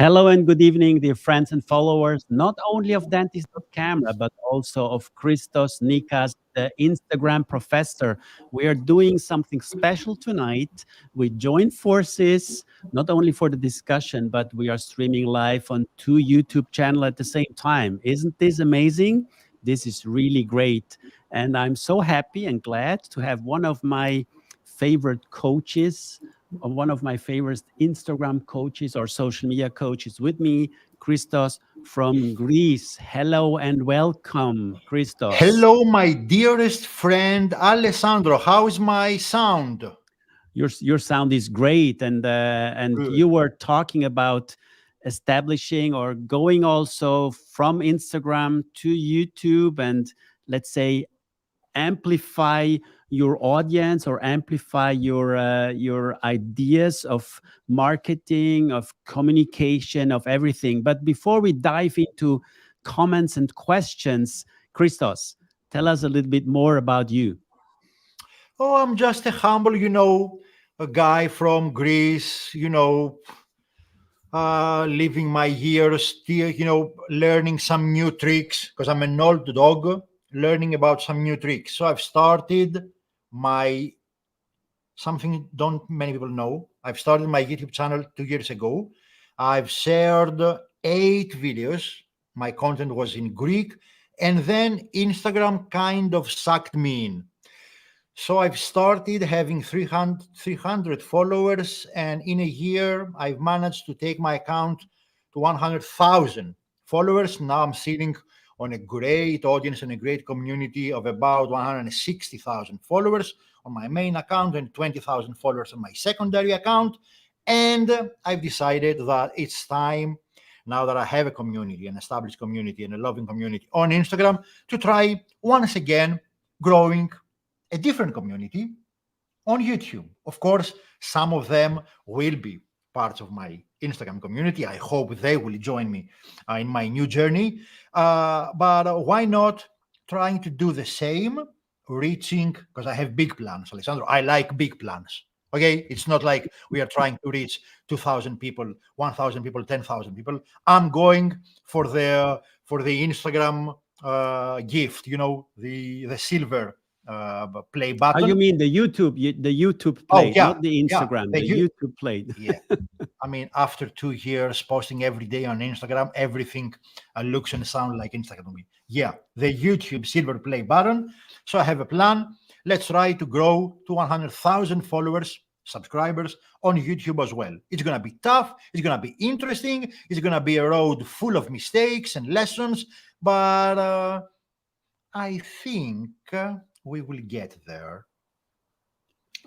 Hello and good evening, dear friends and followers, not only of Dentist Camera, but also of Christos Nikas, the Instagram professor. We are doing something special tonight. We joined forces, not only for the discussion, but we are streaming live on two YouTube channels at the same time. Isn't this amazing? This is really great. And I'm so happy and glad to have one of my favorite coaches, one of my favorite Instagram coaches or social media coaches with me, Christos from Greece. Hello and welcome, Christos. Hello, my dearest friend Alessandro. How is my sound? Your sound is great, and Good. you were talking about establishing or going also from Instagram to YouTube, and let's say amplify your audience or amplify your ideas of marketing, of communication, of everything. But before we dive into comments and questions, Christos, tell us a little bit more about you. Oh, I'm just a humble, a guy from Greece, living my years still, learning some new tricks because I'm an old dog, learning about some new tricks. So I've started my something don't many people know. I've started my YouTube channel 2 years ago. I've shared 8 videos. My content was in Greek, and then Instagram kind of sucked me in. So I've started having 300 followers, and in a year, I've managed to take my account to 100,000 followers. Now I'm sitting on a great audience and a great community of about 160,000 followers on my main account and 20,000 followers on my secondary account. And I've decided that it's time, now that I have a community, an established community, and a loving community on Instagram, to try once again growing a different community on YouTube. Of course, some of them will be parts of my Instagram community. I hope they will join me in my new journey. But why not trying to do the same, reaching, because I have big plans, Alessandro. I like big plans. Okay, it's not like we are trying to reach 2,000 people, 1,000 people, 10,000 people. I'm going for the Instagram gift, the silver play Ah, you button. mean the YouTube Oh plate, yeah, not the yeah. Instagram, the YouTube plate. Yeah. I mean, after 2 years posting every day on Instagram, everything looks and sounds like Instagram to me. Yeah, the YouTube silver play button. So I have a plan. Let's try to grow to 100,000 followers, subscribers on YouTube as well. It's gonna be tough. It's gonna be interesting. It's gonna be a road full of mistakes and lessons, but I think we will get there.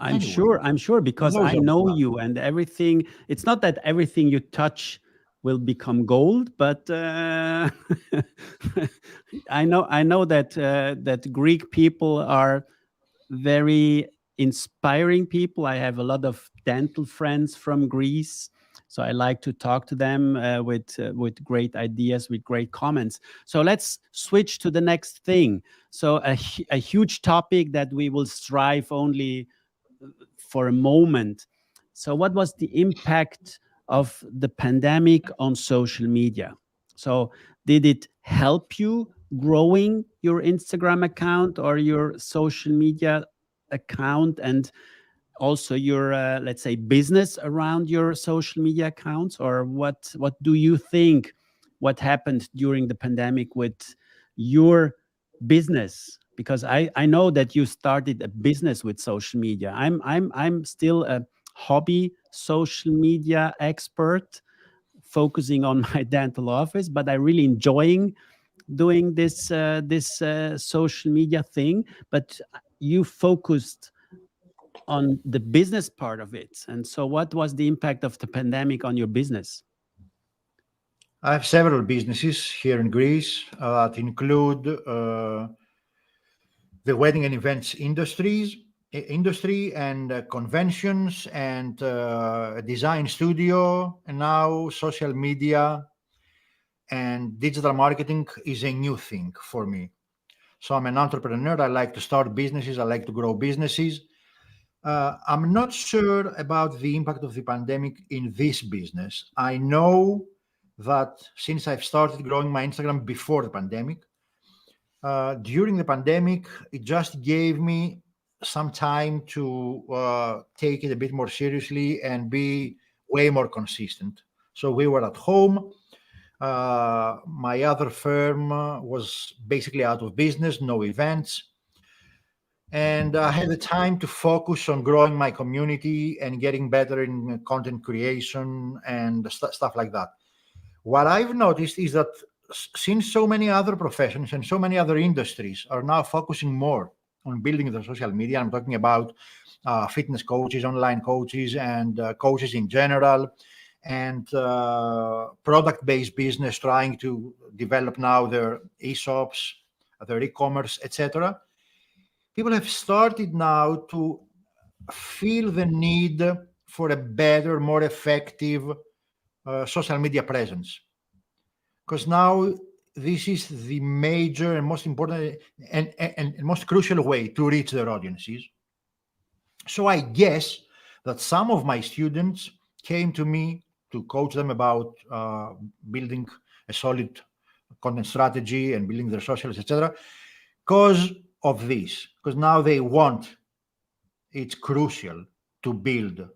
Anyway, I'm sure because those I are the know plans. you and everything. It's not that everything you touch will become gold, but I know that Greek people are very inspiring people. I have a lot of dental friends from Greece, so I like to talk to them with great ideas, with great comments. So let's switch to the next thing. So a huge topic that we will strive only for a moment. So, what was the impact of the pandemic on social media? So, did it help you growing your Instagram account or your social media account and also your let's say business around your social media accounts, or what do you think what happened during the pandemic with your business? Because I know that you started a business with social media. I'm still a hobby social media expert focusing on my dental office, but I really enjoying doing this social media thing. But you focused on the business part of it. And so, what was the impact of the pandemic on your business? I have several businesses here in Greece that include the wedding and events industry and conventions and design studio, and now social media and digital marketing is a new thing for me. So I'm an entrepreneur. I like to start businesses. I like to grow businesses. I'm not sure about the impact of the pandemic in this business. I know that since I've started growing my Instagram before the pandemic, during the pandemic, it just gave me some time to take it a bit more seriously and be way more consistent. So we were at home. My other firm was basically out of business, no events. And I had the time to focus on growing my community and getting better in content creation and stuff like that. What I've noticed is that since so many other professions and so many other industries are now focusing more on building their social media, I'm talking about fitness coaches, online coaches, and coaches in general, and product-based business trying to develop now their e-shops, their e-commerce, etc. People have started now to feel the need for a better, more effective social media presence, because now this is the major and most important and most crucial way to reach their audiences. So I guess that some of my students came to me to coach them about building a solid content strategy and building their socials, etc., because of this, because now they want, it's crucial to build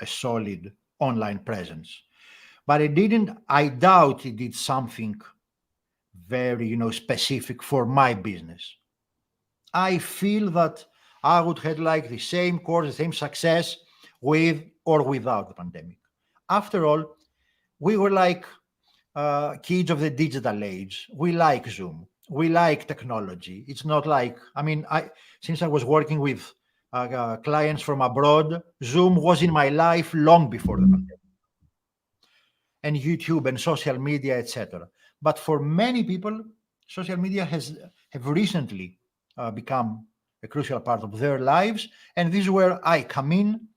a solid online presence. But I doubt it did something very, specific for my business. I feel that I would have like the same course, the same success with or without the pandemic. After all, we were like kids of the digital age. We like Zoom. We like technology. It's not like, since I was working with clients from abroad, Zoom was in my life long before the pandemic, and YouTube and social media, etc. But for many people, social media have recently become a crucial part of their lives, and this is where I come in,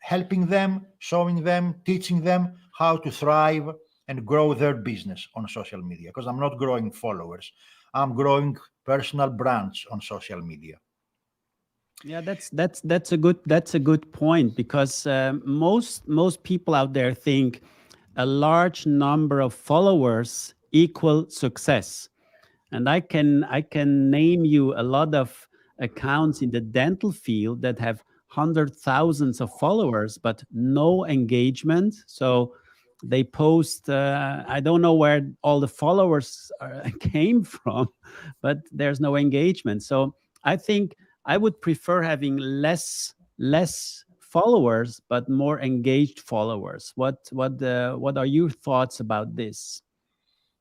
helping them, showing them, teaching them how to thrive and grow their business on social media. Because I'm not growing followers, I'm growing personal brands on social media. Yeah, that's a good point, because most people out there think a large number of followers equal success. And I can name you a lot of accounts in the dental field that have hundred thousands of followers but no engagement. So they post, I don't know where all the followers came from, but there's no engagement. So I think I would prefer having less followers but more engaged followers. What are your thoughts about this?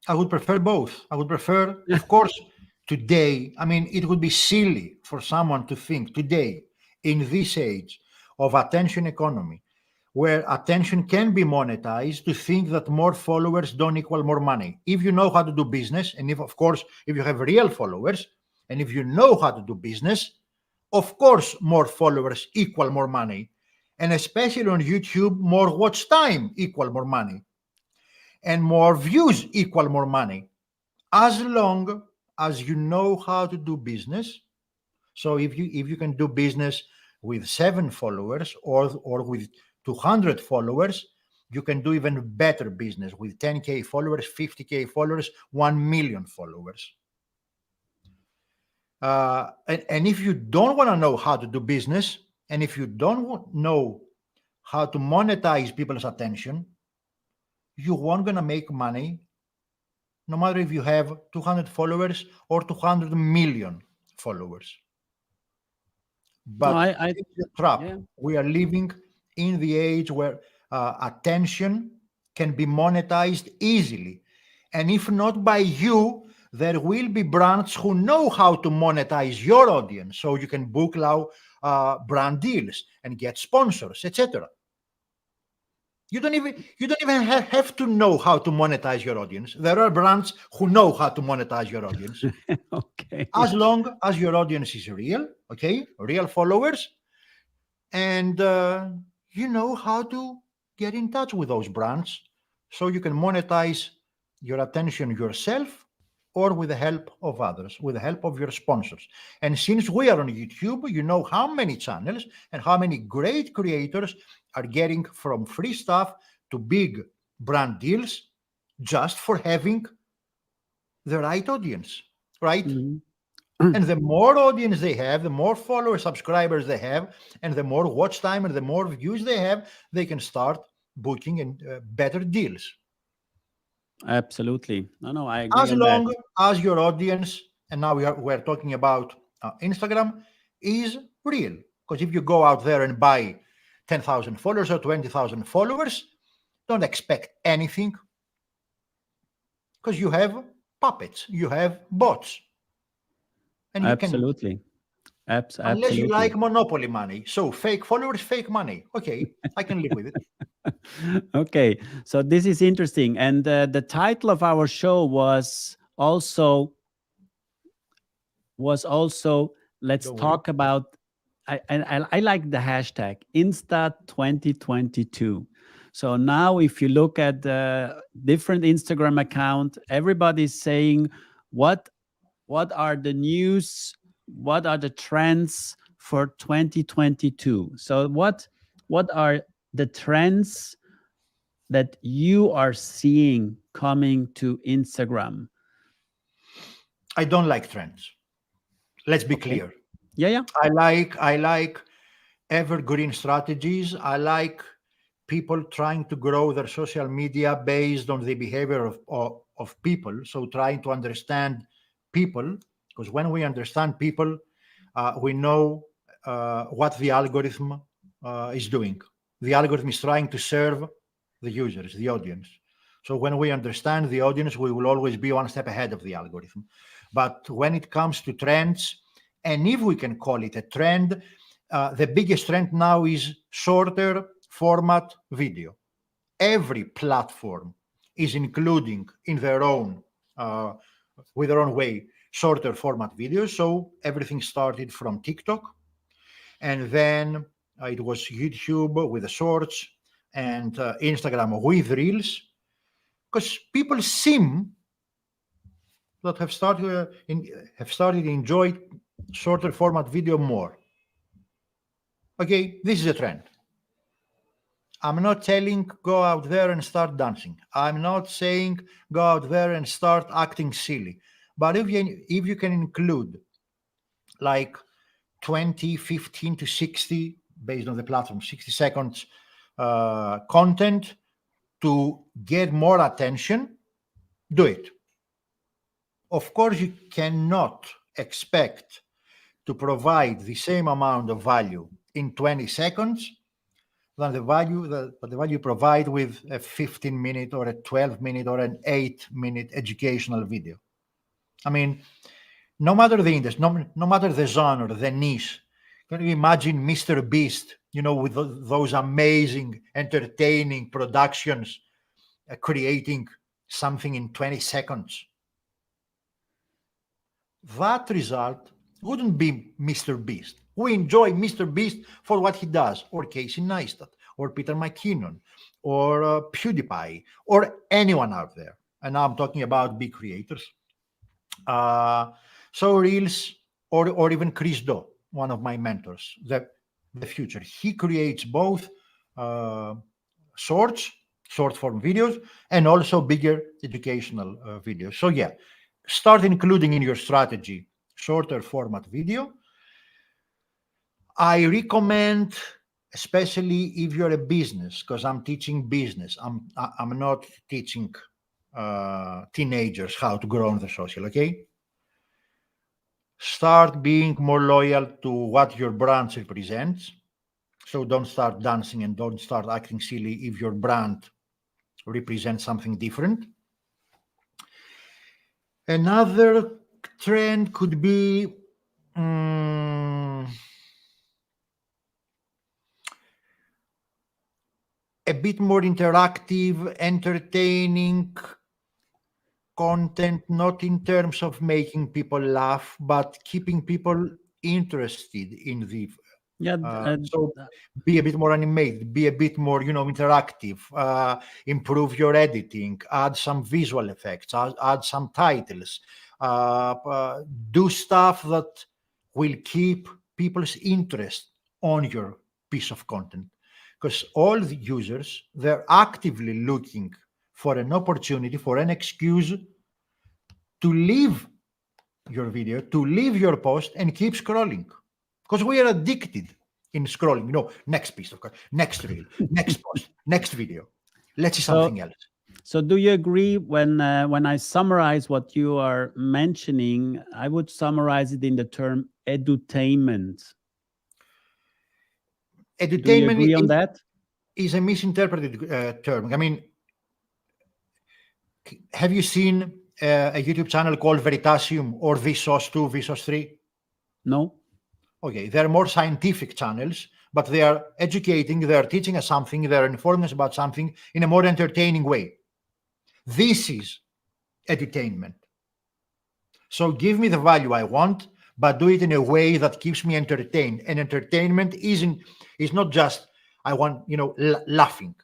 I would prefer both. I would prefer, of course, today, it would be silly for someone to think today, in this age of attention economy, where attention can be monetized, to think that more followers don't equal more money. If you know how to do business, and if, of course, if you have real followers, and if you know how to do business, of course, more followers equal more money. And especially on YouTube, more watch time equal more money, and more views equal more money, as long as you know how to do business. So if you can do business with 7 followers, or with 200 followers, you can do even better business with 10K followers, 50K followers, 1 million followers. And if you don't want to know how to do business, and if you don't know how to monetize people's attention, you won't gonna make money, no matter if you have 200 followers or 200 million followers. No, But I it's a trap. yeah. We are living in the age where attention can be monetized easily. And if not by you, there will be brands who know how to monetize your audience. So you can book now brand deals and get sponsors, etc. You don't even have to know how to monetize your audience. There are brands who know how to monetize your audience, Okay. as long as your audience is real, okay, real followers, and you know how to get in touch with those brands, so you can monetize your attention yourself, or with the help of others, with the help of your sponsors. And since we are on YouTube, you know how many channels and how many great creators are getting from free stuff to big brand deals just for having the right audience, right? Mhm. And the more audience they have, the more followers, subscribers they have, and the more watch time and the more views they have, they can start booking and better deals. Absolutely. No, I agree As on that. long as your audience, and now we're talking about Instagram, is real. Because if you go out there and buy 10,000 followers or 20,000 followers, don't expect anything because you have puppets, you have bots, and you can, Absolutely. unless you Absolutely. like monopoly money. So fake followers, fake money. Okay, I can live with it. Okay, so this is interesting. And the title of our show was also let's Don't worry. talk about I like the hashtag Insta 2022. So now if you look at the different Instagram account, everybody's saying what what are the news, what are the trends for 2022. So what are the trends that you are seeing coming to Instagram? I don't like trends. Let's be Okay. clear. Yeah, yeah. I like evergreen strategies. I like people trying to grow their social media based on the behavior of people. So trying to understand people, because when we understand people, we know what the algorithm is doing. The algorithm is trying to serve the users, the audience. So when we understand the audience, we will always be one step ahead of the algorithm. But when it comes to trends, and if we can call it a trend, the biggest trend now is shorter format video. Every platform is including in their own, uh, with their own way, shorter format videos. So everything started from TikTok, and then it was YouTube with the shorts, and Instagram with reels, because people seem that have started to enjoy shorter format video more. Okay, this is a trend. I'm not telling go out there and start dancing. I'm not saying go out there and start acting silly. But if you can include like 20, 15 to 60, based on the platform, 60 seconds content to get more attention, do it. Of course, you cannot expect to provide the same amount of value in 20 seconds than the value you provide with a 15-minute or a 12-minute or an 8-minute educational video. I mean, no matter the industry, no matter the genre, the niche. Can you imagine Mr. Beast, with those amazing, entertaining productions, creating something in 20 seconds? That result wouldn't be Mr. Beast. We enjoy Mr. Beast for what he does, or Casey Neistat, or Peter McKinnon, or PewDiePie, or anyone out there. And now I'm talking about big creators. Uh, so Reels, or even Chris Do, one of my mentors, the future. He creates both uh, shorts, short form videos, and also bigger educational videos. So yeah, start including in your strategy shorter format video. I recommend, especially if you're a business, because I'm teaching business. I'm not teaching teenagers how to grow on the social. Okay, start being more loyal to what your brand represents. So don't start dancing and don't start acting silly if your brand represents something different. Another trend could be mm, a bit more interactive, entertaining content, not in terms of making people laugh, but keeping people interested in the. Yeah, So be a bit more animated, be a bit more, interactive, improve your editing, add some visual effects, add some titles, do stuff that will keep people's interest on your piece of content. Because all the users, they're actively looking for an opportunity, for an excuse to leave your video, to leave your post and keep scrolling. Because we are addicted in scrolling. Next piece of content, next reel, next post, next video. Let's see So, something else. so do you agree when I summarize what you are mentioning, I would summarize it in the term edutainment. Do you Edutainment agree on that? is a misinterpreted term. I mean, have you seen a YouTube channel called Veritasium or Vsauce 2, Vsauce 3? No? Okay, they're more scientific channels, but they are educating, they're teaching us something, they're informing us about something in a more entertaining way. This is edutainment. So give me the value I want, but do it in a way that keeps me entertained. And entertainment is not just I want, laughing.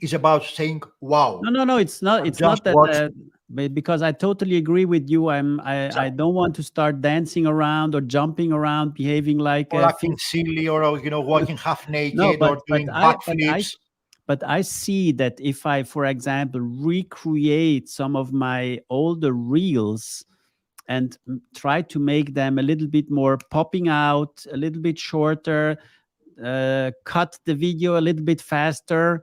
It's about saying, wow, No. It's not. I've It's just not that. watched Because I totally agree with you. I don't want to start dancing around or jumping around, behaving like or a acting silly or walking half no. naked or doing backflips. But I see that if I, for example, recreate some of my older reels and try to make them a little bit more popping out, a little bit shorter, cut the video a little bit faster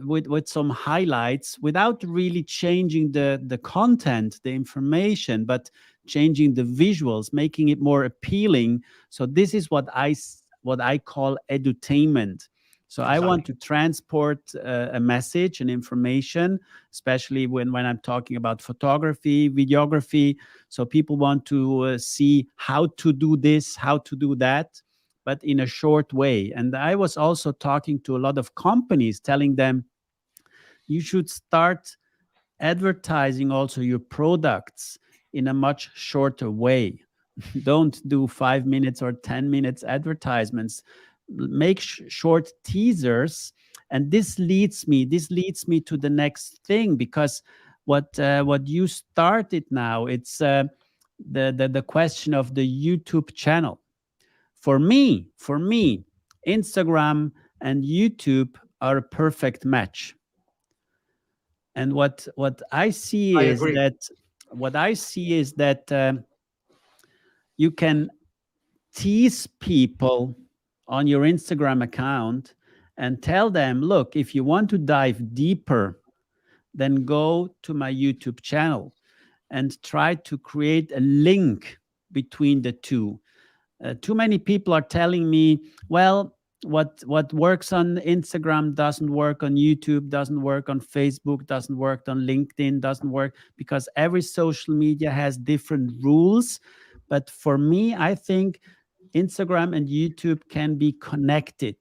with some highlights without really changing the content, the information, but changing the visuals, making it more appealing. So this is what I call edutainment. So I want to transport a message and information, especially when I'm talking about photography, videography. So people want to see how to do this, how to do that, but in a short way. And I was also talking to a lot of companies, telling them you should start advertising also your products in a much shorter way. Don't do 5 minutes or 10 minutes advertisements. Make short teasers. And this leads me to the next thing, because what you started now, it's the question of the YouTube channel. For me, Instagram and YouTube are a perfect match. And what I see I is agree. that you can tease people on your Instagram account and tell them, look, if you want to dive deeper, then go to my YouTube channel and try to create a link between the two. Too many people are telling me, well, what works on Instagram doesn't work on YouTube, doesn't work on Facebook, doesn't work on LinkedIn, doesn't work, because every social media has different rules. But for me, I think Instagram and YouTube can be connected.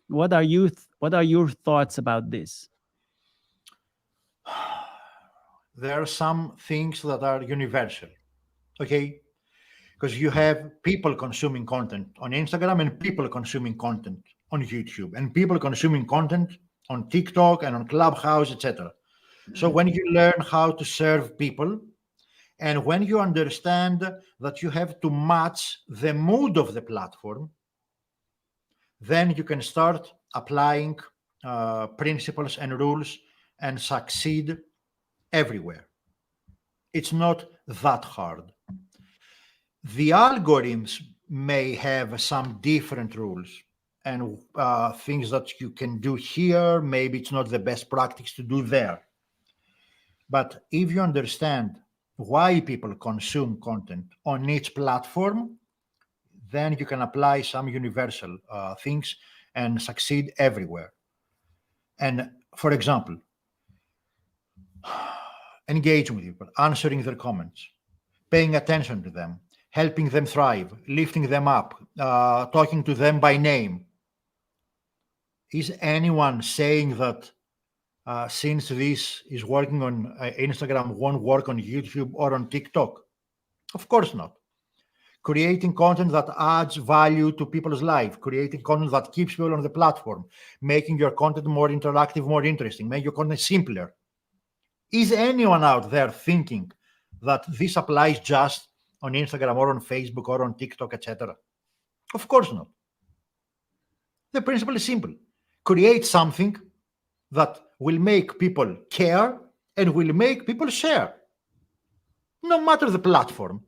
What are your thoughts about this? There are some things that are universal, okay? Because you have people consuming content on Instagram and people consuming content on YouTube and people consuming content on TikTok and on Clubhouse, etc. So when you learn how to serve people and when you understand that you have to match the mood of the platform, then you can start applying principles and rules and succeed everywhere. It's not that hard. The algorithms may have some different rules and things that you can do here. Maybe it's not the best practice to do there. But if you understand why people consume content on each platform, then you can apply some universal things and succeed everywhere. And for example, engaging with people, answering their comments, paying attention to them, helping them thrive, lifting them up, talking to them by name. Is anyone saying that since this is working on Instagram, won't work on YouTube or on TikTok? Of course not. Creating content that adds value to people's life, creating content that keeps people on the platform, making your content more interactive, more interesting, make your content simpler. Is anyone out there thinking that this applies just on Instagram or on Facebook or on TikTok, etc.? Of course not. The principle is simple. Create something that will make people care and will make people share, no matter the platform.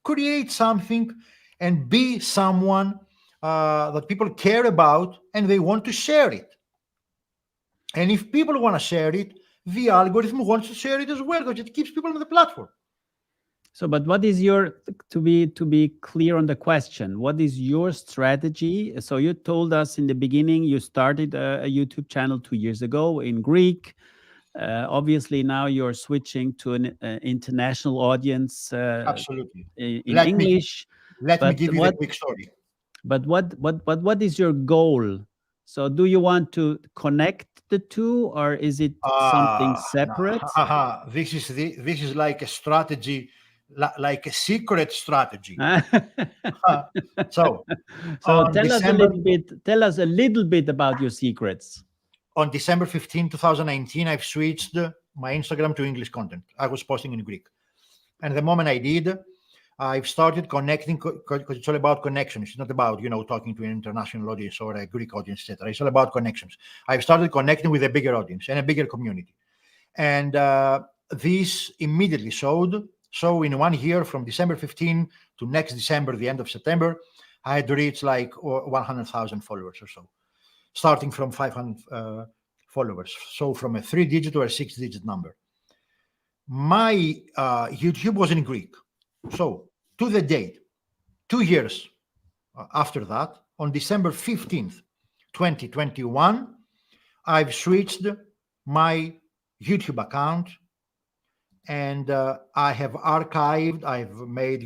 Create something and be someone that people care about and they want to share it. And if people want to share it, the algorithm wants to share it as well because it keeps people on the platform. So, but what is your, to be clear on the question? What is your strategy? So you told us in the beginning you started a YouTube channel 2 years ago in Greek. Obviously, now you're switching to an international audience Absolutely. in Let me English. let me But give you the quick story. what is your goal? So, do you want to connect the two, or is it something separate? This is like a strategy, like a secret strategy. So So, on tell us a December little bit. Tell us a little bit about your secrets. on December 15, 2019, I've switched my Instagram to English content. I was posting in Greek. And the moment I did, I've started connecting because it's all about connections. It's not about, talking to an international audience or a Greek audience, etc. It's all about connections. I've started connecting with a bigger audience and a bigger community. And this immediately showed. So in 1 year, from December 15 to next December, the end of September, I had reached like 100,000 followers or so, starting from 500 followers. So from a 3-digit or a 6-digit number. My YouTube was in Greek. So to the date, 2 years after that, on December 15th, 2021, I've switched my YouTube account and I have archived, I've made,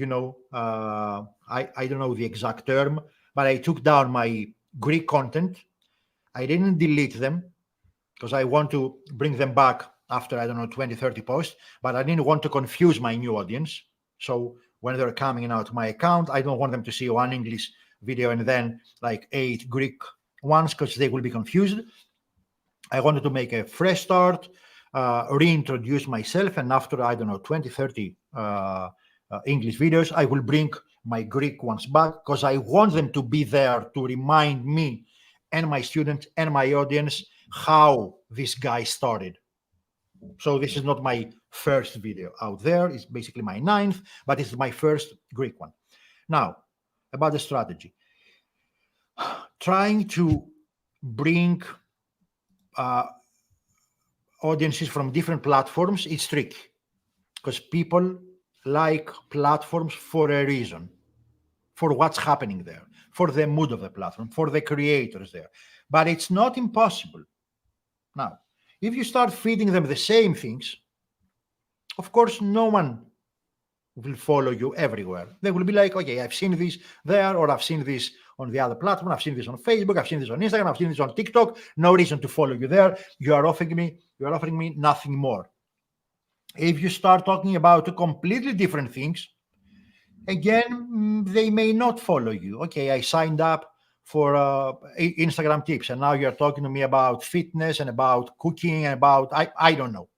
I don't know the exact term, but I took down my Greek content. I didn't delete them because I want to bring them back after, I don't know, 20, 30 posts, but I didn't want to confuse my new audience. So when they're coming out to my account, I don't want them to see one English video and then like 8 Greek ones because they will be confused. I wanted to make a fresh start, reintroduce myself, and after, I don't know, 20, 30 English videos, I will bring my Greek ones back because I want them to be there to remind me and my students and my audience how this guy started. So this is not my first video out there. It's basically my 9th, but it's my first Greek one. Now, about the strategy. Trying to bring audiences from different platforms is tricky because people like platforms for a reason, for what's happening there, for the mood of the platform, for the creators there. But it's not impossible. Now, if you start feeding them the same things, of course, no one will follow you everywhere. They will be like, okay, I've seen this there, or I've seen this on the other platform, I've seen this on Facebook, I've seen this on Instagram, I've seen this on TikTok. No reason to follow you there. You are offering me nothing more. If you start talking about completely different things, again, they may not follow you. Okay, I signed up for Instagram tips, and now you're talking to me about fitness and about cooking and about I don't know.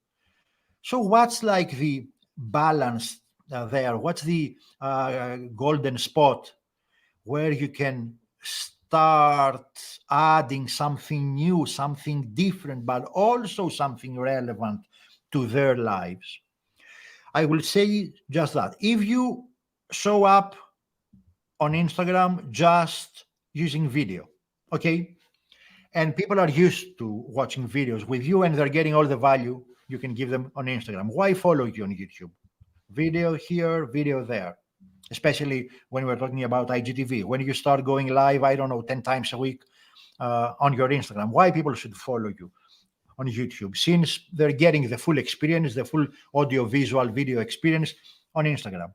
So what's like the balance there? What's the golden spot where you can start adding something new, something different, but also something relevant to their lives? I will say just that. If you show up on Instagram just using video, okay, and people are used to watching videos with you and they're getting all the value you can give them on Instagram, why follow you on YouTube? Video here, video there, especially when we're talking about IGTV. When you start going live, I don't know, 10 times a week on your Instagram, why people should follow you on YouTube, since they're getting the full experience, the full audio, visual, video experience on Instagram.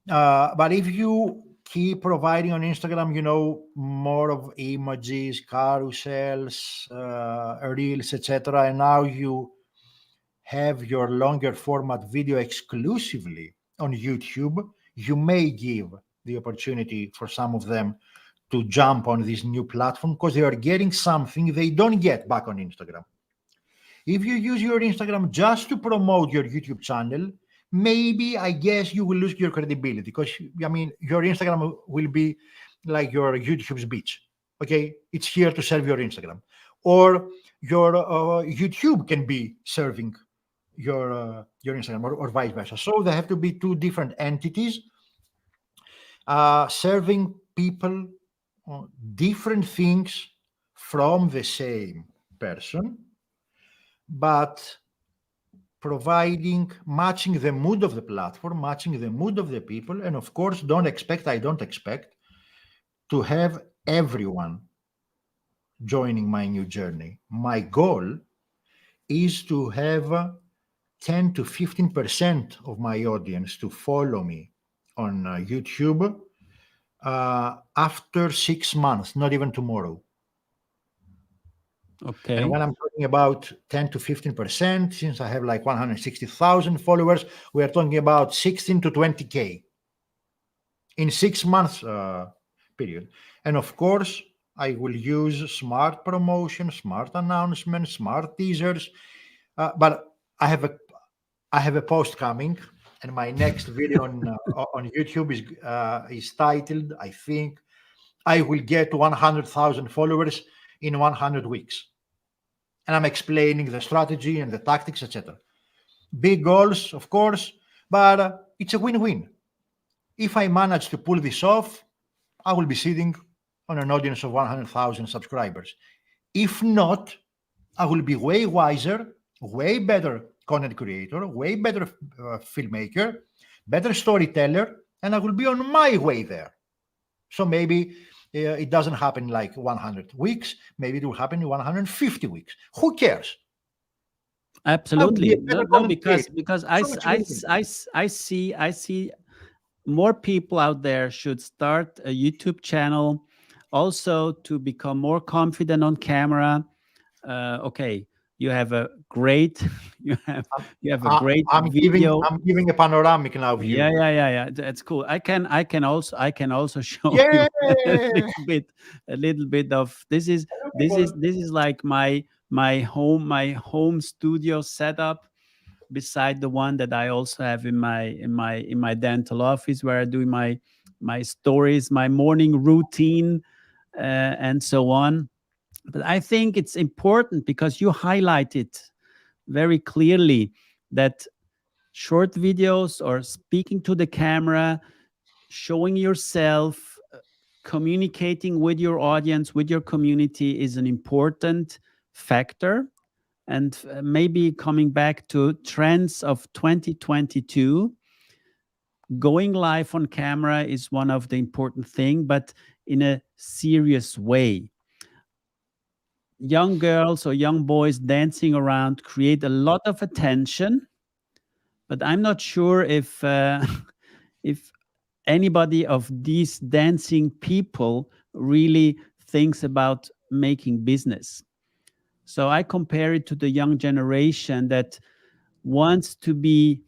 But if you keep providing on Instagram, more of emojis, carousels, reels, etc., and now you have your longer format video exclusively on YouTube, you may give the opportunity for some of them to jump on this new platform because they are getting something they don't get back on Instagram. If you use your Instagram just to promote your YouTube channel, maybe, I guess, you will lose your credibility because, your Instagram will be like your YouTube's beach. Okay, it's here to serve your Instagram, or your YouTube can be serving your Instagram, or vice versa. So there have to be two different entities serving people different things from the same person, but providing, matching the mood of the platform, matching the mood of the people. And of course, I don't expect to have everyone joining my new journey. My goal is to have 10 to 15% of my audience to follow me on YouTube after 6 months, not even tomorrow. And Okay. when I'm talking about 10 to 15%, since I have like 160,000 followers, we are talking about 16 to 20K in 6 months period. And of course, I will use smart promotion, smart announcements, smart teasers. But I have a I have a post coming, and my next video on YouTube is titled, I think, "I will get 100,000 followers in 100 weeks," and I'm explaining the strategy and the tactics, etc. Big goals, of course, but it's a win-win. If I manage to pull this off, I will be sitting on an audience of 100,000 subscribers. If not, I will be way wiser, way better content creator, way better filmmaker, better storyteller, and I will be on my way there. So maybe it doesn't happen like 100 weeks. Maybe it will happen in 150 weeks. Who cares? I will be Absolutely. a No, better no, content creator. because So it's a win-win. I see more people out there should start a YouTube channel also to become more confident on camera. Okay, you have a great you have I'm, you have a great giving video. I'm giving a panoramic now Yeah, view. yeah, yeah, yeah. That's cool. I can also show you Yeah. a little bit of this is Hello, people. this is like my home studio setup beside the one that I also have in my dental office where I do my stories, my morning routine, and so on. But I think it's important because you highlighted very clearly that short videos or speaking to the camera, showing yourself, communicating with your audience, with your community is an important factor. And maybe coming back to trends of 2022, going live on camera is one of the important thing, but in a serious way. Young girls or young boys dancing around create a lot of attention, but I'm not sure if if anybody of these dancing people really thinks about making business. So I compare it to the young generation that wants to be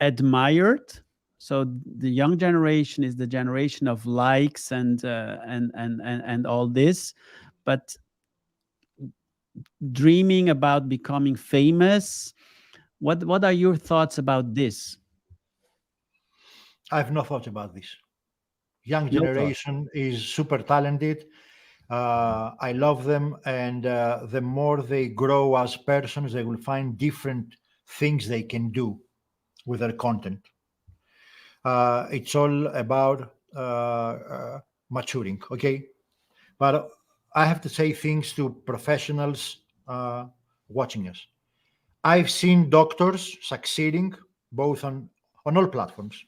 admired. So the young generation is the generation of likes and all this, but dreaming about becoming famous. What are your thoughts about this? I have no thoughts about this. Young No thoughts. generation is super talented. I love them, and the more they grow as persons, they will find different things they can do with their content. It's all about maturing, okay? But I have to say things to professionals watching us. I've seen doctors succeeding both on all platforms,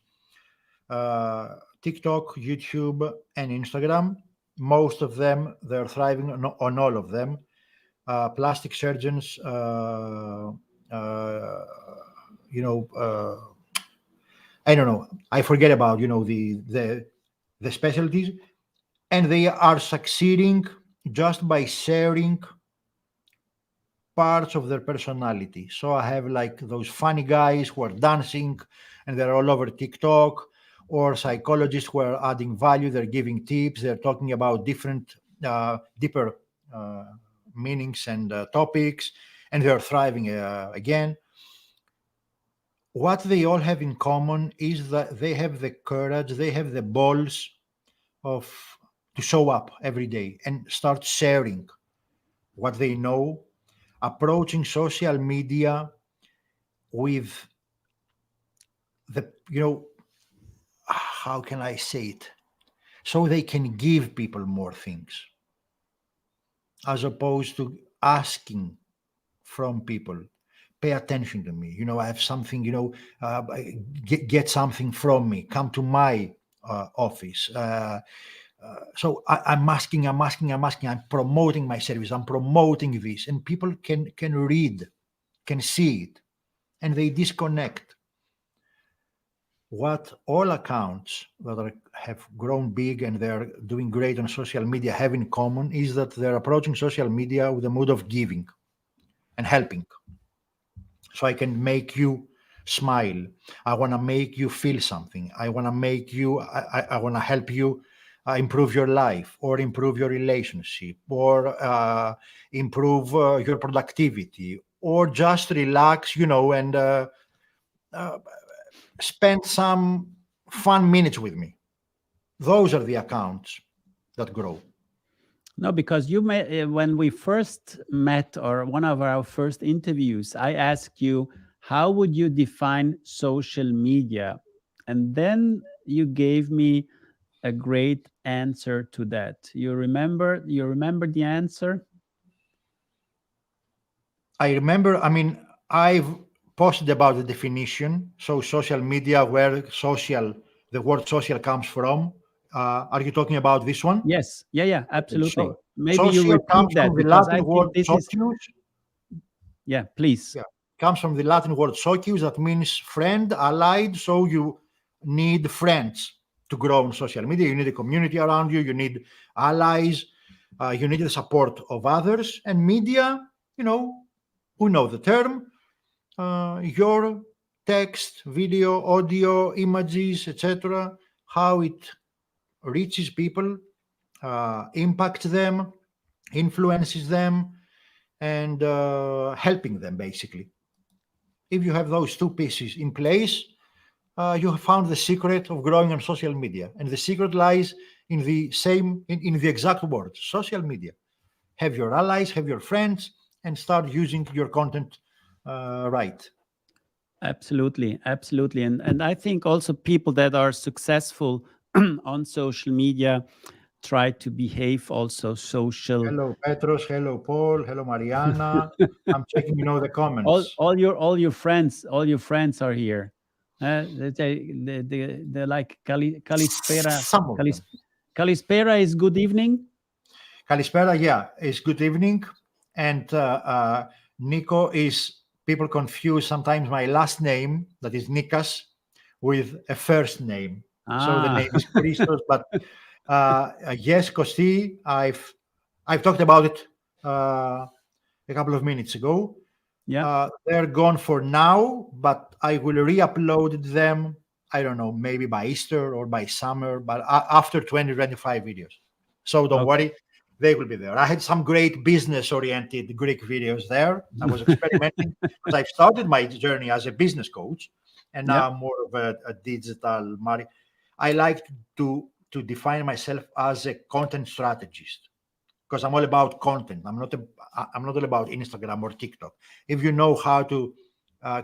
TikTok, YouTube, and Instagram. Most of them, they're thriving on all of them. Plastic surgeons, uh, you know, I don't know. I forget about the specialties, and they are succeeding just by sharing parts of their personality. So I have like those funny guys who are dancing and they're all over TikTok, or psychologists who are adding value, they're giving tips, they're talking about different, deeper meanings and topics, and they're thriving again. What they all have in common is that they have the courage, they have the balls of to show up every day and start sharing what they know, approaching social media with the, how can I say it? So they can give people more things as opposed to asking from people, pay attention to me. I have something, get something from me, come to my office. So I'm asking, I'm promoting my service, I'm promoting this, and people can read, can see it, and they disconnect. What all accounts that have grown big and they're doing great on social media have in common is that they're approaching social media with a mood of giving and helping. So I can make you smile. I want to make you feel something. I want to make you, I want to help you improve your life or improve your relationship or improve your productivity or just relax, and uh, spend some fun minutes with me. Those are the accounts that grow. No, because you may, when we first met or one of our first interviews, I asked you, how would you define social media? And then you gave me a great answer to that. You remember the answer? I remember, I've posted about the definition. So, social media, where the word social comes from. Are you talking about this one? Yes. Yeah, yeah, Okay. absolutely. So, Maybe you social comes repeat from that the because Latin I word think this is, socius. yeah, please. Yeah, comes from the Latin word socius, that means friend, allied. So you need friends to grow on social media. You need a community around you. You need allies. You need the support of others. And media, we know the term. Your text, video, audio, images, etc. How it reaches people, impacts them, influences them, and helping them basically. If you have those two pieces in place, you have found the secret of growing on social media. And the secret lies in in the exact word, social media. Have your allies, have your friends, and start using your content right. Absolutely, absolutely. And I think also people that are successful on social media try to behave also social. Hello, Petros. Hello, Paul. Hello, Mariana. I'm checking, the all comments. all your all your friends are here. They're like Kalispera. Some of them. Kalispera is good evening. Kalispera, yeah, is good evening. And Nico is, people confuse sometimes my last name, that is Nikas, with a first name. So the Ah. name is Christos. But yes, Kosti, I've talked about it a couple of minutes ago. Yeah. They're gone for now, but I will re-upload them. I don't know, maybe by Easter or by summer, but after 2025 videos. So don't Okay. worry, they will be there. I had some great business-oriented Greek videos there. I was experimenting because I've started my journey as a business coach, and Yeah. now I'm more of a digital marketing. I like to define myself as a content strategist because I'm all about content. I'm not all about Instagram or TikTok. If you know how to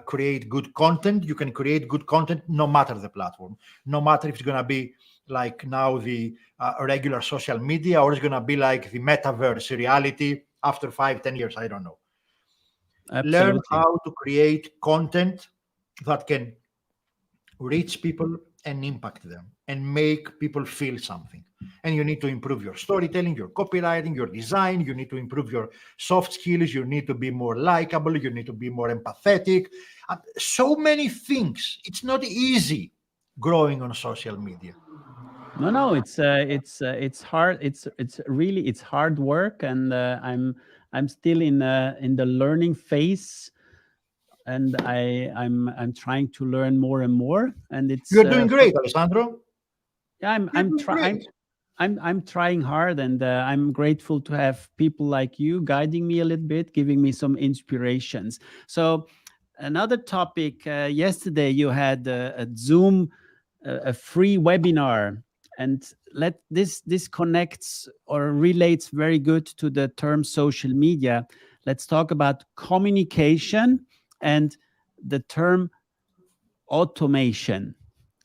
create good content, you can create good content no matter the platform, no matter if it's going to be like now the regular social media or it's going to be like the metaverse reality after 5, 10 years. I don't know. Learn Absolutely. how to create content that can reach people and impact them and make people feel something. And you need to improve your storytelling, your copywriting, your design. You need to improve your soft skills. You need to be more likable. You need to be more empathetic. So many things. It's not easy growing on social media. No, it's hard. It's hard work, and I'm still in the learning phase, and I'm trying to learn more and more, and it's You're doing great, Alessandro. yeah, You're doing great. I'm trying hard, and I'm grateful to have people like you guiding me a little bit, giving me some inspirations. So another topic, yesterday you had a Zoom, a free webinar, and this connects or relates very good to the term social media. Let's talk about communication and the term automation.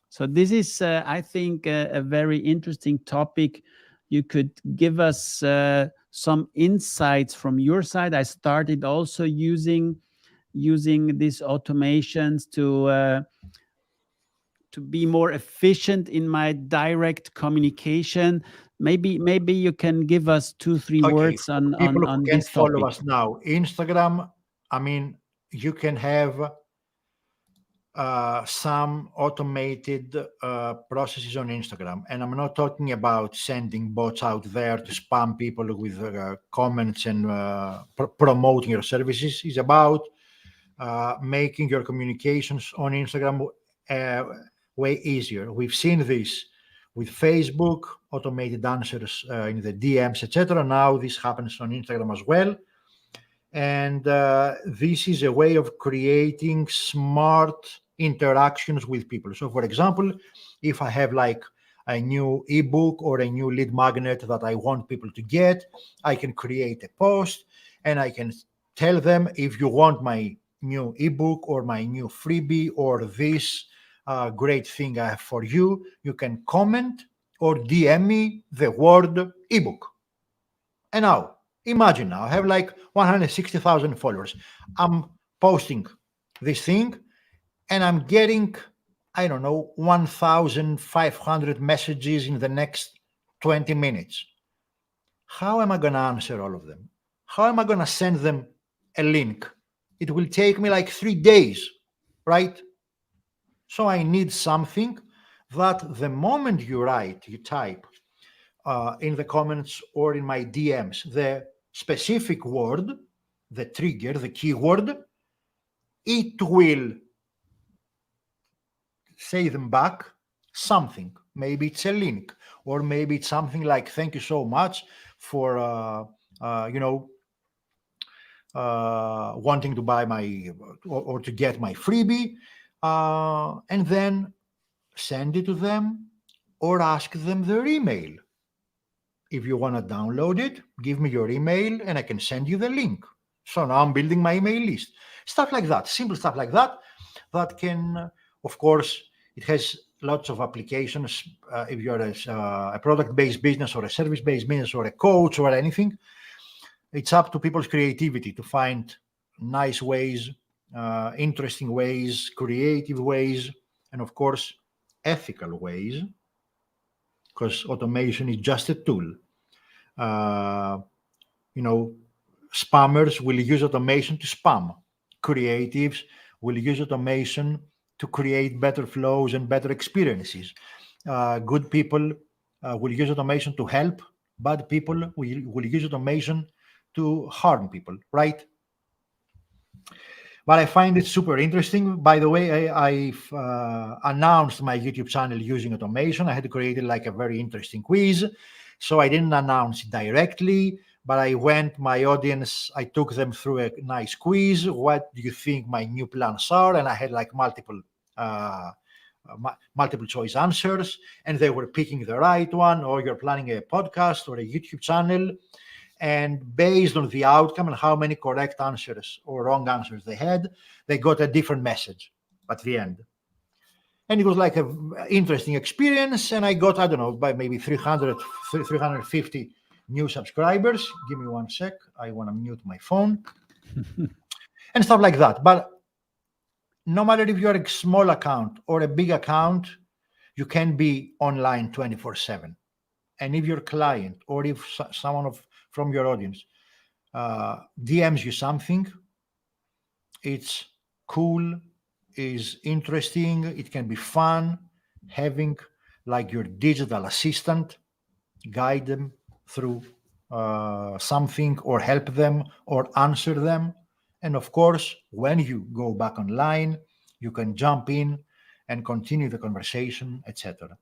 So this is, I think, a very interesting topic. You could give us some insights from your side. I started also using these automations to be more efficient in my direct communication. Maybe you can give us two, three Okay, words for people who on can this follow topic. us now, Instagram, I mean, you can have some automated processes on Instagram. And I'm not talking about sending bots out there to spam people with comments and promoting your services. It's about making your communications on Instagram uh, way easier. We've seen this with Facebook, automated answers in the DMs, etc. Now this happens on Instagram as well. And this is a way of creating smart interactions with people. So, for example, if I have like a new ebook or a new lead magnet that I want people to get, I can create a post and I can tell them, if you want my new ebook or my new freebie or this great thing I have for you, you can comment or DM me the word ebook. And now, imagine now, I have like 160,000 followers. I'm posting this thing and I'm getting, I don't know, 1,500 messages in the next 20 minutes. How am I going to answer all of them? How am I going to send them a link? It will take me like 3 days, right? So I need something that the moment you write, you type, in the comments or in my DMs the specific word, the trigger, the keyword, it will say them back something. Maybe it's a link, or maybe it's something like "Thank you so much for you know wanting to buy my or to get my freebie," and then send it to them or ask them their email. If you want to download it, give me your email and I can send you the link. So now I'm building my email list. Stuff like that, simple stuff like that, that can, of course, it has lots of applications. If you're a product based business or a service based business or a coach or anything, it's up to people's creativity to find nice ways, interesting ways, creative ways, and of course, ethical ways, because automation is just a tool. Uh, you know, spammers will use automation to spam. Creatives will use automation to create better flows and better experiences. Good people will use automation to help. Bad people will use automation to harm people, right? But I find it super interesting. By the way, I've announced my YouTube channel using automation. I had created like a very interesting quiz. So I didn't announce it directly, but my audience, I took them through a nice quiz. What do you think my new plans are? And I had like uh, multiple choice answers, and they were picking the right one, or you're planning a podcast or a YouTube channel. And based on the outcome and how many correct answers or wrong answers they had, they got a different message at the end. And it was like an interesting experience. And I got, I don't know, by maybe 350 new subscribers. Give me one sec. I want to mute my phone and stuff like that. But no matter if you're a small account or a big account, you can be online 24/7. And if your client or if someone from your audience DMs you something, it's cool, is interesting, it can be fun, having like your digital assistant guide them through something or help them or answer them. And of course, when you go back online, you can jump in and continue the conversation, etc.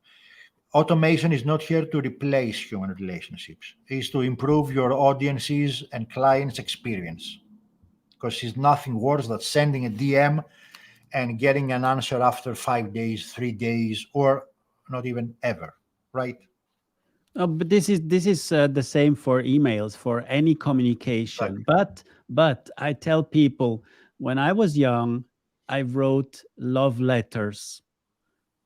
Automation is not here to replace human relationships. It's to improve your audiences and clients' experience. Because it's nothing worse than sending a DM and getting an answer after 5 days, 3 days, or not even ever, right? But this is the same for emails, for any communication. Exactly. But I tell people, when I was young, I wrote love letters,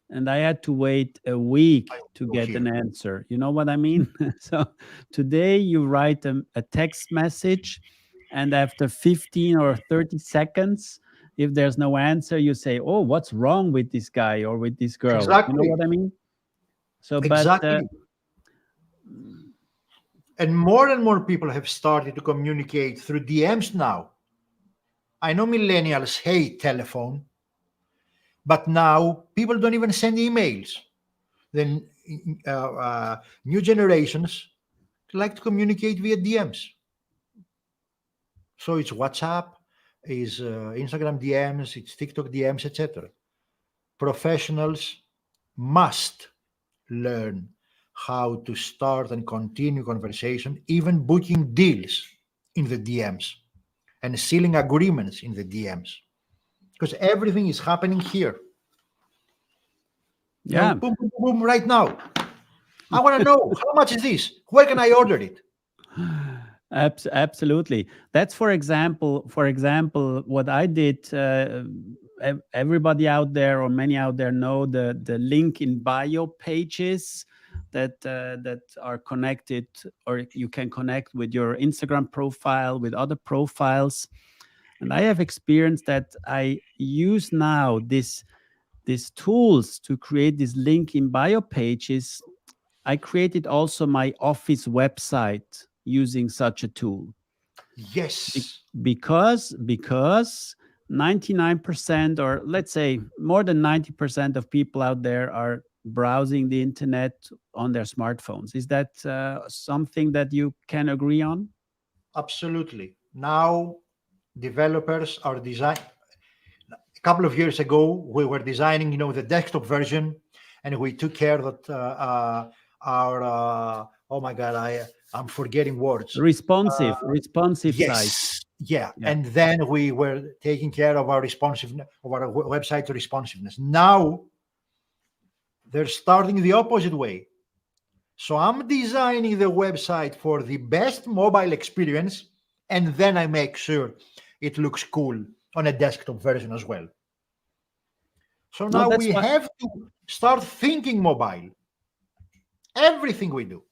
and I had to wait a week to Oh, get an here. answer. You know what I mean? So today you write a text message, and after 15 or 30 seconds, if there's no answer, you say, "Oh, what's wrong with this guy or with this girl?" You know Exactly. what I mean? So, but Exactly. And more people have started to communicate through DMs now. I know millennials hate telephone, but now people don't even send emails. Then new generations like to communicate via DMs. So it's WhatsApp, is Instagram DMs, it's TikTok DMs, etc. Professionals must learn how to start and continue conversation, even booking deals in the DMs and sealing agreements in the DMs, because everything is happening here. yeah, Boom, boom, boom, boom, right now. I want to know how much is this? Where can I order it? Absolutely. That's for example, what I did. Everybody out there, or many out there, know the link in bio pages that are connected, or you can connect with your Instagram profile, with other profiles. And I have experienced that I use now these tools to create this link in bio pages. I created also my office website using such a tool. Yes, Because 99%, or let's say more than 90% of people out there are browsing the internet on their smartphones. Is that something that you can agree on? absolutely. Now developers are design. A couple of years ago, we were designing, the desktop version, and we took care that our oh my god, I'm forgetting words. Responsive site. Yes, yeah, Yeah. and then we were taking care of our responsiveness, of our website responsiveness. Now they're starting the opposite way. So I'm designing the website for the best mobile experience, and then I make sure it looks cool on a desktop version as well. So No, now that's we what. have to start thinking mobile. Everything we do,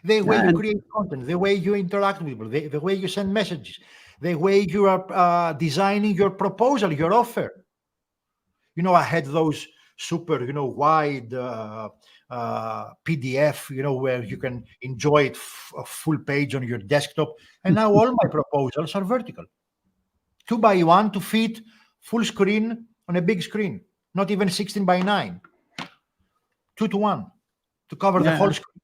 the way Yeah, you and create content, the way you interact with people, the way you send messages, the way you are designing your proposal, your offer. I had those super, wide PDF, where you can enjoy it a full page on your desktop. And now all my proposals are vertical, 2 by 1 to fit full screen on a big screen, not even 16 by 9, 2 to 1 to cover the whole yeah, screen.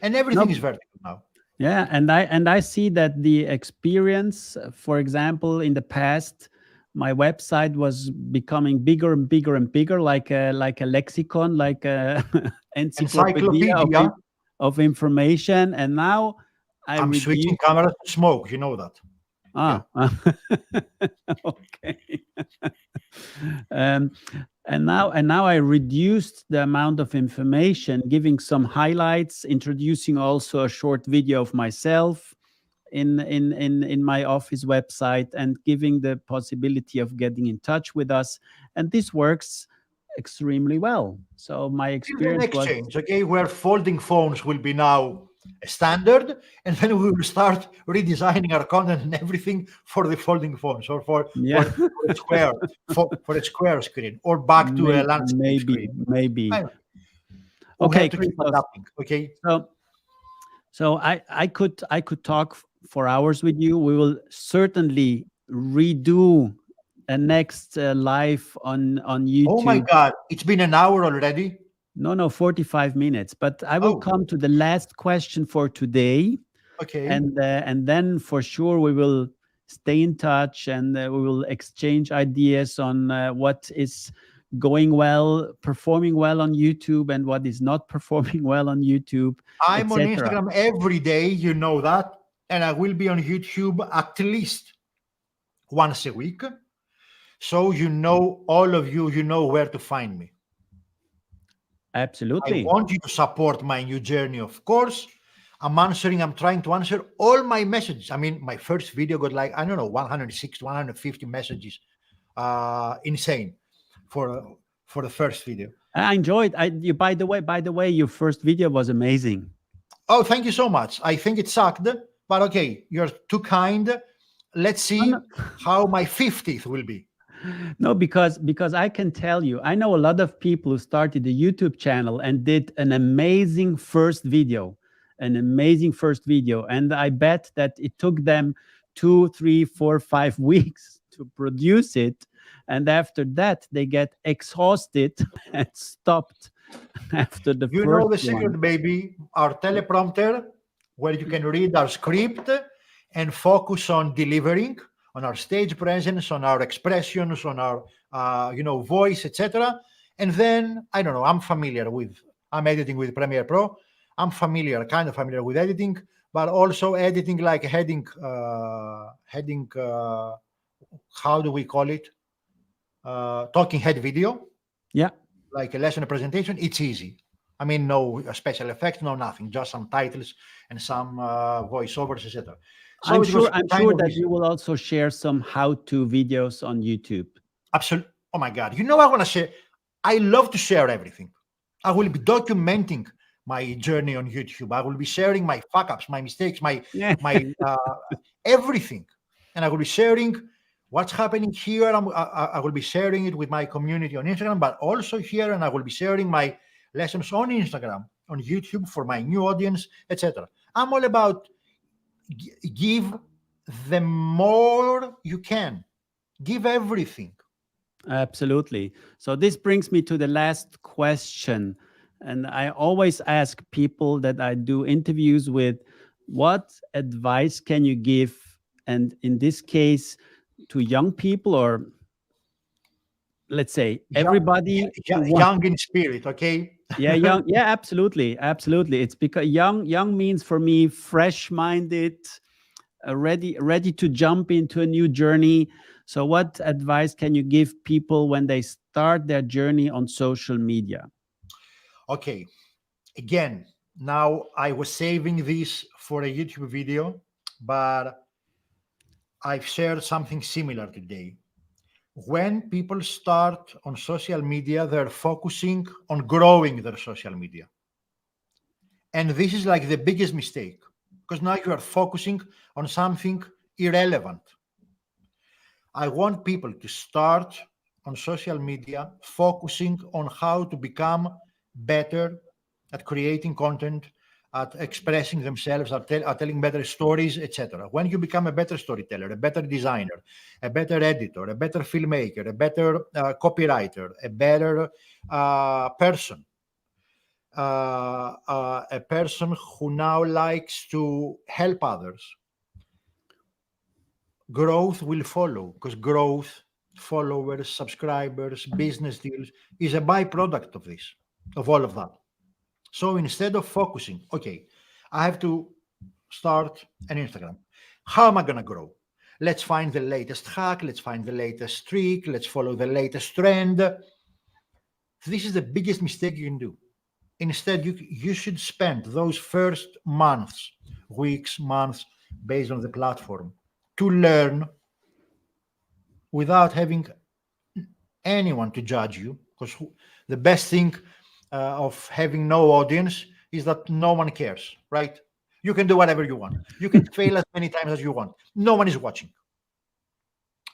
And everything is no, vertical now. yeah, and I see that the experience, for example, in the past, my website was becoming bigger and bigger and bigger, like a lexicon, like a encyclopedia Encyclopedia. of information. And now I I'm switching reduce. cameras to smoke. You know that. Yeah. Ah, okay. um, and now I reduced the amount of information, giving some highlights, introducing also a short video of myself in my office website, and giving the possibility of getting in touch with us. And this works extremely well. So my Till the experience next was. change, okay, where folding phones will be now a standard, and then we will start redesigning our content and everything for the folding phones, or for Yeah. for a square for a square screen, or back to a landscape Maybe, screen. maybe. I don't know. We Okay, have to keep Christos. adapting. Okay. So I could talk for hours with you. We will certainly redo a next live on Oh my YouTube. God, it's been an hour already. No, no, 45 minutes. But I will Oh, come to the last question for today, okay. and then for sure we will stay in touch, and we will exchange ideas on what is going well, performing well on YouTube, and what is not performing well on YouTube, I'm on etc. Instagram every day, you know that, and I will be on YouTube at least once a week. So all of you, where to find me. I Absolutely. want you to support my new journey, of course. I'm trying to answer all my messages. I mean, my first video got like, I don't know, 160, 150 messages. Insane for the first video. I enjoyed. By the way, your first video was amazing. Oh, thank you so much. I think it sucked, but okay, you're too kind. Let's No, see no, how my 50th will be. no, because I can tell you, I know a lot of people who started a YouTube channel and did an amazing first video, and I bet that it took them 2, 3, 4, 5 weeks to produce it, and after that they get exhausted and stopped after the You know first the one. secret, baby, our teleprompter, where you can read our script and focus on delivering, on our stage presence, on our expressions, on our voice, etc. And then I don't know. I'm editing with Premiere Pro. I'm kind of familiar with editing, but also editing like heading. How do we call it? Talking head video, Yeah. like a lesson, a presentation. It's easy. I mean, no special effects, no nothing, just some titles and some voiceovers, etc. So it was I'm kind sure of that easy. you will also share some how-to videos on YouTube. Absolutely. Oh my God. You know, I want to share. I love to share everything. I will be documenting my journey on YouTube. I will be sharing my fuck ups, my mistakes, Yeah. my everything, and I will be sharing what's happening here. I will be sharing it with my community on Instagram, but also here, and I will be sharing my lessons on Instagram, on YouTube for my new audience, etc. I'm all about give the more you can, give everything. Absolutely. So this brings me to the last question. And I always ask people that I do interviews with, what advice can you give? And in this case, to young people, or let's say Young, everybody who wants. young in spirit, okay? Yeah, young. Yeah, absolutely. Absolutely. It's because young means for me fresh minded, ready to jump into a new journey. So what advice can you give people when they start their journey on social media? Okay, again, now I was saving this for a YouTube video, but I've shared something similar today. When people start on social media, they're focusing on growing their social media. And this is like the biggest mistake because now you are focusing on something irrelevant. I want people to start on social media focusing on how to become better at creating content, at expressing themselves, at telling better stories, etc. When you become a better storyteller, a better designer, a better editor, a better filmmaker, a better copywriter, a better person, a person who now likes to help others, growth will follow because growth, followers, subscribers, business deals is a byproduct of this, of all of that. So instead of focusing, okay, I have to start an Instagram. How am I going to grow? Let's find the latest hack. Let's find the latest trick. Let's follow the latest trend. This is the biggest mistake you can do. Instead, you should spend those first months, weeks, months, based on the platform, to learn without having anyone to judge you. Because the best thing of having no audience is that no one cares, right? You can do whatever you want. You can fail as many times as you want. No one is watching.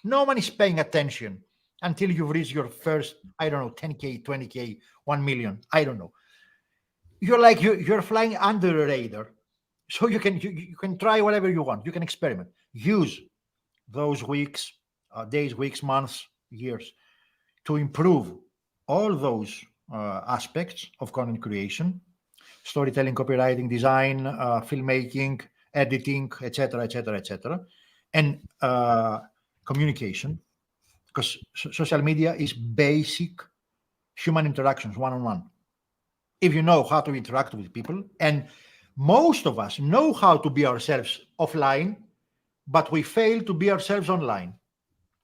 No one is paying attention until you've reached your first, I don't know, 10K, 20K, 1 million. I don't know. You're like you're flying under the radar. So you can try whatever you want. You can experiment. Use those weeks, days, weeks, months, years to improve all those aspects of content creation, storytelling, copywriting, design, filmmaking, editing, etc., etc., etc., and communication. Because social media is basic human interactions, one-on-one. If you know how to interact with people, and most of us know how to be ourselves offline, but we fail to be ourselves online.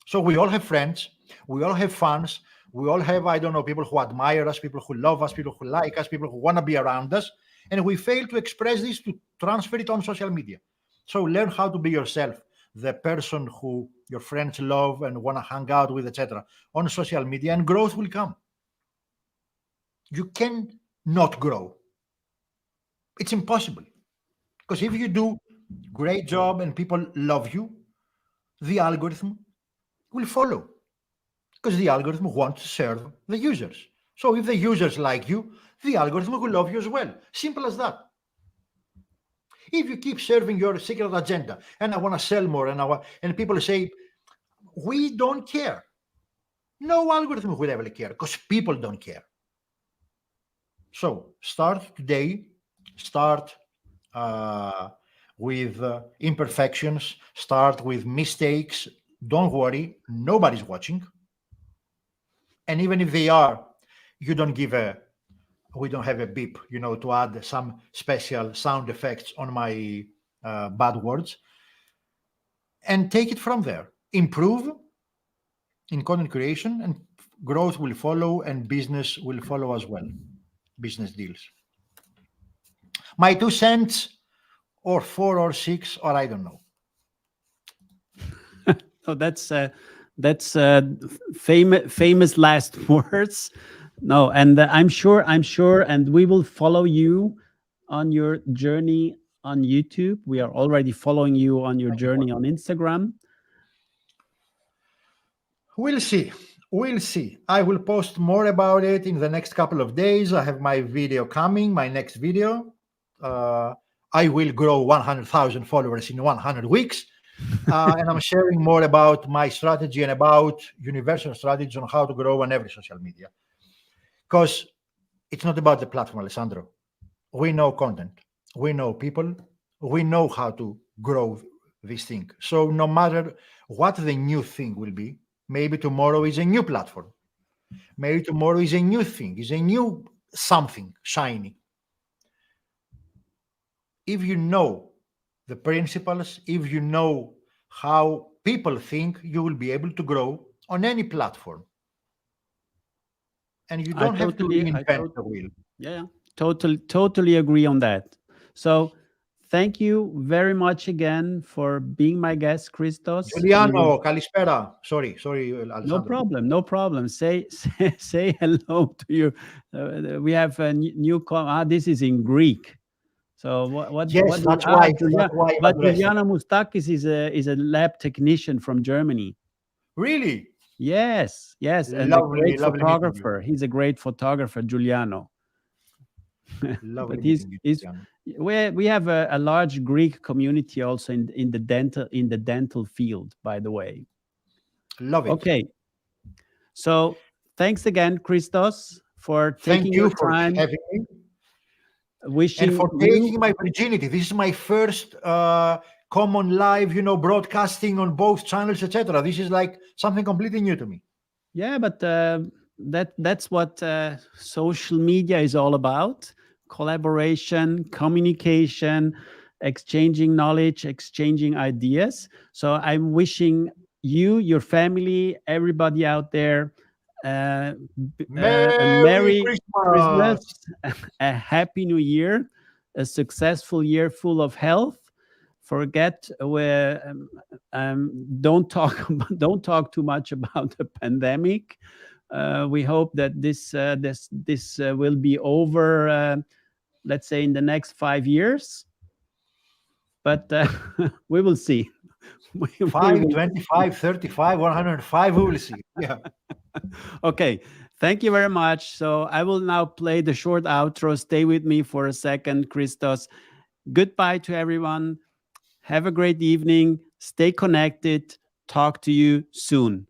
So we all have friends, we all have fans, we all have, I don't know, people who admire us, people who love us, people who like us, people who want to be around us. And we fail to express this, to transfer it on social media. So learn how to be yourself, the person who your friends love and want to hang out with, etc., on social media, and growth will come. You can not grow. It's impossible. Because if you do great job and people love you, the algorithm will follow. Because the algorithm wants to serve the users. So if the users like you, the algorithm will love you as well. Simple as that. If you keep serving your secret agenda, and I want to sell more, and people say, we don't care. No algorithm will ever care because people don't care. So start today, start with imperfections, start with mistakes. Don't worry, nobody's watching. And even if they are, you don't give we don't have a beep, to add some special sound effects on my bad words. And take it from there. Improve in content creation, and growth will follow, and business will follow as well. Business deals. My 2 cents, or 4 or 6, or I don't know. Oh, that's famous last words. No, and I'm sure, and we will follow you on your journey on YouTube. We are already following you on your journey on Instagram. We'll see. We'll see. I will post more about it in the next couple of days. I have my video coming, my next video. I will grow 100,000 followers in 100 weeks. And I'm sharing more about my strategy and about universal strategies on how to grow on every social media. Because it's not about the platform, Alessandro. We know content. We know people. We know how to grow this thing. So no matter what the new thing will be, maybe tomorrow is a new platform. Maybe tomorrow is a new thing, is a new something shiny. If you know the principles, if you know how people think, you will be able to grow on any platform. And you don't have to reinvent the wheel. Yeah, totally agree on that. So thank you very much again for being my guest, Christos. Giuliano, Kalispera. Sorry, Alessandro. No problem. Say hello to you. We have a new this is in Greek. So what? Yes, what that's why. But Giuliano Moustakis is a lab technician from Germany. Really? Yes, and a great photographer. He's a great photographer, Giuliano. But we have a large Greek community also in the dental field, by the way. Love it. Okay. So thanks again, Christos, for taking your time. For having me. Wishing and for taking my virginity. This is my first common live, broadcasting on both channels, etc. This is like something completely new to me. Yeah, but that's what social media is all about: collaboration, communication, exchanging knowledge, exchanging ideas. So I'm wishing you, your family, everybody out there, Merry Christmas, a happy New Year, a successful year full of health. Forget don't talk too much about the pandemic. We hope that this will be over. Let's say in the next 5 years, but we will see. 5, 25, 35, 105. We will see. Yeah. Okay. Thank you very much. So I will now play the short outro. Stay with me for a second, Christos. Goodbye to everyone. Have a great evening. Stay connected. Talk to you soon.